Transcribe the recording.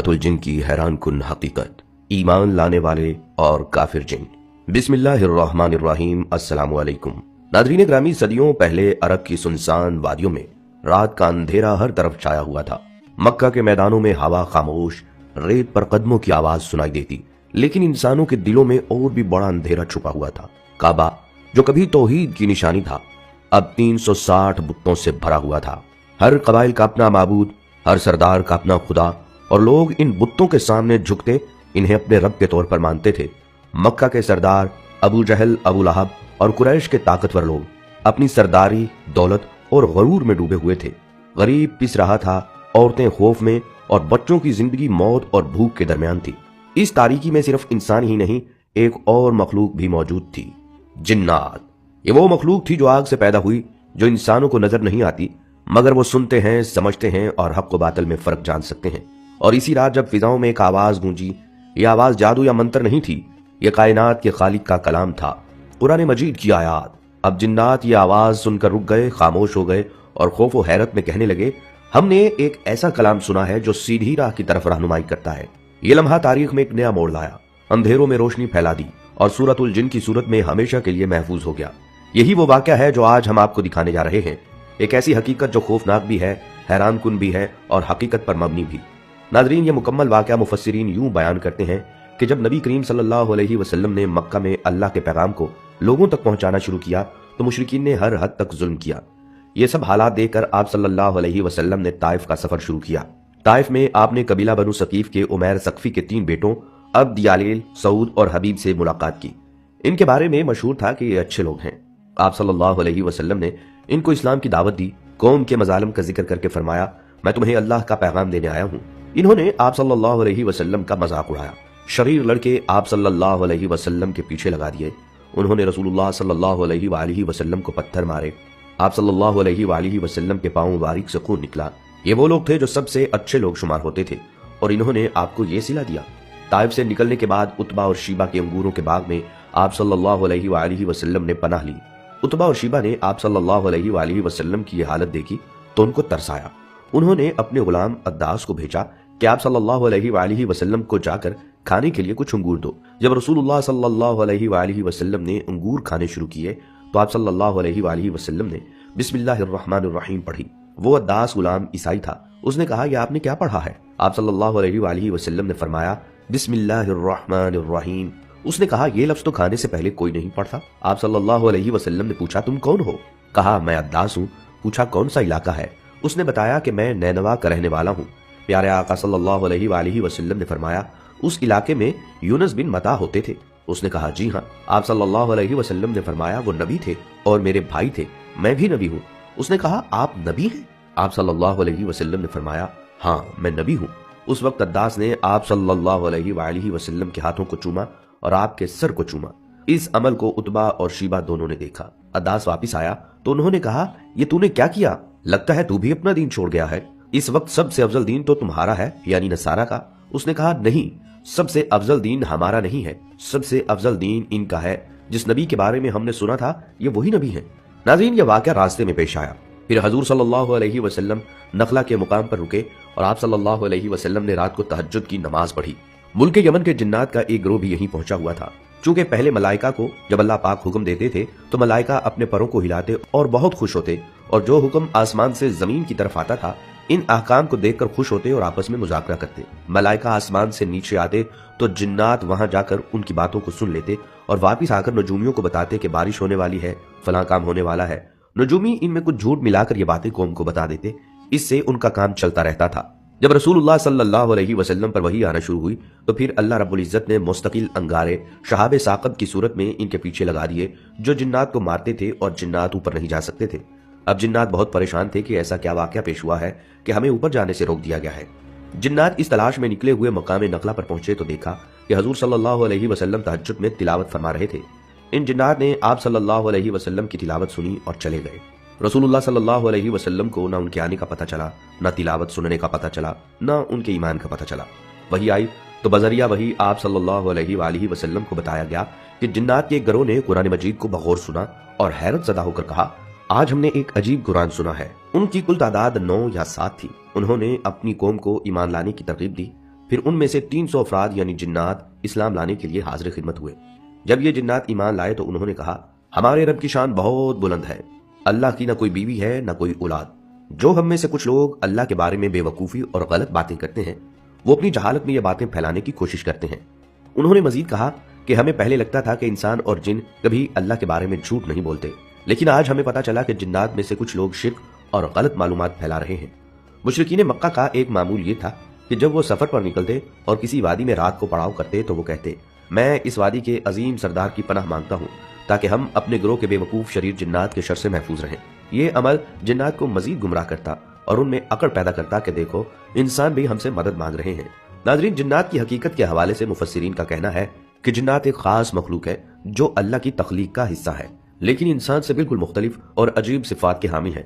सूरत जिन की हैरान कुन हकीकत, ईमान लाने वाले और काफिर जिन। बिस्मिल्लाहिर्रहमानिर्रहीम। अस्सलामु अलैकुम। नादरीन ग्रामी, सदियों पहले अरब की सुनसान वादियों में रात का अंधेरा हर तरफ छाया हुआ था। मक्का के मैदानों में हवा खामोश, रेत पर कदमों की आवाज सुनाई देती, लेकिन इंसानों के दिलों में और भी बड़ा अंधेरा छुपा हुआ था। काबा, जो कभी तौहीद की निशानी था, अब 360 बुतों से भरा हुआ था। हर कबाइल का अपना माबूद, हर सरदार का अपना खुदा, और लोग इन बुतों के सामने झुकते, इन्हें अपने रब के तौर पर मानते थे। मक्का के सरदार अबू जहल, अबू लहब और कुरैश के ताकतवर लोग अपनी सरदारी, दौलत और गरूर में डूबे हुए थे। गरीब पिस रहा था, औरतें खौफ में और बच्चों की जिंदगी मौत और भूख के दरमियान थी। इस तारीकी में सिर्फ इंसान ही नहीं, एक और मखलूक भी मौजूद थी, जिन्नात। ये वो मखलूक थी जो आग से पैदा हुई, जो इंसानों को नजर नहीं आती, मगर वो सुनते हैं, समझते हैं और हक व बातिल में फर्क जान सकते हैं। और इसी रात जब फिजाओं में एक आवाज गूंजी, ये आवाज जादू या मंत्र नहीं थी, ये कायनात के खालिक का कलाम था, कुरान मजीद की आयात। अब जिन्नात ये आवाज सुनकर रुक गए, खामोश हो गए और खौफ व हैरत में कहने लगे, हमने एक ऐसा कलाम सुना है जो सीधी राह की तरफ रहनुमाई करता है। ये लम्हा तारीख में एक नया मोड़ लाया, अंधेरों में रोशनी फैला दी और सूरतुल जिन की सूरत में हमेशा के लिए महफूज हो गया। यही वो वाकया है जो आज हम आपको दिखाने जा रहे हैं। एक ऐसी हकीकत जो खौफनाक भी है, हैरान कुन भी है और हकीकत पर मबनी भी। नाजरीन, ये मुकम्मल वाकया मुफस्सिरीन यूं बयान करते हैं कि जब नबी करीम सल्लल्लाहु अलैहि वसल्लम ने मक्का में अल्लाह के पैगाम को लोगों तक पहुंचाना शुरू किया तो मुशरिकीन ने हर हद तक जुल्म किया। ये सब हालात देखकर आप सल्लल्लाहु अलैहि वसल्लम ने ताइफ का सफर शुरू किया। ताइफ में आपने कबीला बनु सकीफ के उमैर सकफी के 3 बेटों अब्द, यालील, सऊद और हबीब से मुलाकात की। इनके बारे में मशहूर था कि ये अच्छे लोग हैं। आप सल्लल्लाहु अलैहि वसल्लम ने इनको इस्लाम की दावत दी, कौम के मजालिम का जिक्र करके फरमाया, मैं तुम्हें अल्लाह का पैगाम देने आया हूँ। इन्होंने आप सल्लल्लाहु अलैहि वसल्लम का मजाक उड़ाया। शरीर लड़के आप सल्लल्लाहु अलैहि वसल्लम के पीछे लगा दिए। उन्होंने रसूलुल्लाह सल्लल्लाहु अलैहि वसल्लम को पत्थर मारे। आप सल्लल्लाहु अलैहि वसल्लम के पांव बारीक से खून निकला। ये वो लोग थे जो सबसे अच्छे लोग शुमार होते थे और इन्होंने आपको ये सिला दिया। ताइफ से निकलने के बाद उतबा और शीबा के अंगूरों के बाग में आप सल्लल्लाहु अलैहि वसल्लम ने पनाह ली। उतबा और शीबा ने आप सल्लल्लाहु अलैहि वसल्लम की ये हालत देखी तो उनको तरसाया। उन्होंने अपने गुलाम अद्दास को भेजा कि आप सल्लल्लाहु अलैहि वसल्लम को जाकर खाने के लिए कुछ अंगूर दो। जब रसूलुल्लाह सल्लल्लाहु अलैहि वसल्लम ने अंगूर खाने शुरू किए तो आप सल्लल्लाहु अलैहि वसल्लम ने बिस्मिल्लाहिर्रहमानिर्रहीम पढ़ी। वो अद्दास गुलाम ईसाई था। उसने कहा, यह आपने क्या पढ़ा है? आप सल्लल्लाहु अलैहि वसल्लम ने फरमाया, बिस्मिल्लाहिर्रहमानिर्रहीम। उसने कहा, यह लफ्ज तो खाने से पहले कोई नहीं पढ़ता। आप सल्लल्लाहु अलैहि वसल्लम ने पूछा, तुम कौन हो? कहा, मैं अद्दास हूँ। पूछा, कौन सा इलाका है? उसने बताया कि मैं नैनवा का रहने वाला हूँ। प्यारे आका सल्लल्लाहु अलैहि वसल्लम ने फरमाया, उस इलाके में यूनुस बिन मता होते थे? उसने कहा, जी हाँ। आप सल्लल्लाहु अलैहि वसल्लम ने फरमाया, वो नबी थे और मेरे भाई थे, मैं भी नबी हूँ। उसने कहा, आप नबी हैं? आप सल्लल्लाहु अलैहि वसल्लम ने फरमाया, हाँ मैं नबी हूँ। उस वक्त अद्दास ने आप सल्लल्लाहु अलैहि वसल्लम के हाथों को चूमा और आपके सर को चूमा। इस अमल को उतबा और शीबा दोनों ने देखा। अद्दास वापिस आया तो उन्होंने कहा, ये तूने क्या किया? लगता है तू भी अपना दीन छोड़ गया है। इस वक्त सबसे अफजल दीन तो तुम्हारा है, यानी नसारा का। उसने कहा, नहीं, सबसे अफजल दीन हमारा नहीं है, सबसे अफजल दीन इनका है। जिस नबी के बारे में हमने सुना था ये वही नबी है। नाज़रीन, यह वाकया रास्ते में पेश आया। फिर हजूर सल्लल्लाहु अलैहि वसल्लम नखला के मुकाम पर रुके और आप सल्लल्लाहु अलैहि वसल्लम ने रात को तहज्जुद की नमाज पढ़ी। मुल्क यमन के जिन्नात का एक गिरोह भी यहीं पहुंचा हुआ था। चूंकि पहले मलाइका को जब अल्लाह पाक हुक्म देते थे तो मलाइका अपने परों को हिलाते और बहुत खुश होते, और जो हुक्म आसमान से जमीन की तरफ आता था इन अहकाम को देखकर खुश होते और आपस में मुज़ाकरा करते। मलाइका आसमान से नीचे आते तो जिन्नात वहां जाकर उनकी बातों को सुन लेते और वापिस आकर नजूमियों को बताते कि बारिश होने वाली है, फलां काम होने वाला है। नजूमी इनमें कुछ झूठ मिलाकर ये बातें कौम को बता देते। इससे उनका काम चलता रहता था। जब रसूलुल्लाह सल्लल्लाहु अलैहि वसल्लम पर वही आना शुरू हुई तो फिर अल्लाह रब्बुल इज्जत ने मुस्तकिल अंगारे शहाबे साक़ब की सूरत में इनके पीछे लगा दिए, जो जिन्नात को मारते थे और जिन्नात ऊपर नहीं जा सकते थे। अब जिन्नात बहुत परेशान थे कि ऐसा क्या वाकया पेश हुआ है कि हमें ऊपर जाने से रोक दिया गया है। जिन्नात इस तलाश में निकले हुए मकाम नखला पर पहुंचे तो देखा कि हजूर सल्लल्लाहु अलैहि वसल्लम तहज्जुद में तिलावत फरमा रहे थे। इन जिन्नात ने आप सल्लल्लाहु अलैहि वसल्लम की तिलावत सुनी और चले गए। रसूलुल्लाह सल्लल्लाहु अलैहि वसल्लम को ना उनके आने का पता चला, ना तिलावत सुनने का पता चला, ना उनके ईमान का पता चला। वही आई तो बजरिया वही आप सल्लल्लाहु अलैहि वसल्लम को बताया गया कि जिन्नात के गिरोह ने कुरान मजीद को बगौर सुना और हैरत ज़दा होकर कहा, आज हमने एक अजीब कुरान सुना है। उनकी कुल तादाद 9 या 7 थी। उन्होंने अपनी कौम को ईमान लाने की तरगीब दी। پھر ان میں سے 300 افراد یعنی جنات اسلام لانے کے لیے حاضر خدمت ہوئے۔ جب یہ جنات ایمان لائے تو انہوں نے کہا، ہمارے رب کی شان بہت بلند ہے، اللہ کی نہ کوئی بیوی ہے نہ کوئی اولاد۔ جو ہم میں سے کچھ لوگ اللہ کے بارے میں بے وقوفی اور غلط باتیں کرتے ہیں، وہ اپنی جہالت میں یہ باتیں پھیلانے کی کوشش کرتے ہیں۔ انہوں نے مزید کہا کہ ہمیں پہلے لگتا تھا کہ انسان اور جن کبھی اللہ کے بارے میں جھوٹ نہیں بولتے، لیکن آج ہمیں پتا چلا کہ جنات میں سے کچھ لوگ شرک اور غلط معلومات پھیلا رہے ہیں۔ مشرکین مکہ کا ایک معمول یہ تھا کہ جب وہ سفر پر نکلتے اور کسی وادی میں رات کو پڑاؤ کرتے تو وہ کہتے، میں اس وادی کے عظیم سردار کی پناہ مانگتا ہوں تاکہ ہم اپنے گروہ کے بے وقوف شریر جنات کے شر سے محفوظ رہیں۔ یہ عمل جنات کو مزید گمراہ کرتا اور ان میں اکڑ پیدا کرتا کہ دیکھو انسان بھی ہم سے مدد مانگ رہے ہیں۔ ناظرین، جنات کی حقیقت کے حوالے سے مفسرین کا کہنا ہے کہ جنات ایک خاص مخلوق ہے جو اللہ کی تخلیق کا حصہ ہے، لیکن انسان سے بالکل مختلف اور عجیب صفات کے حامی ہیں۔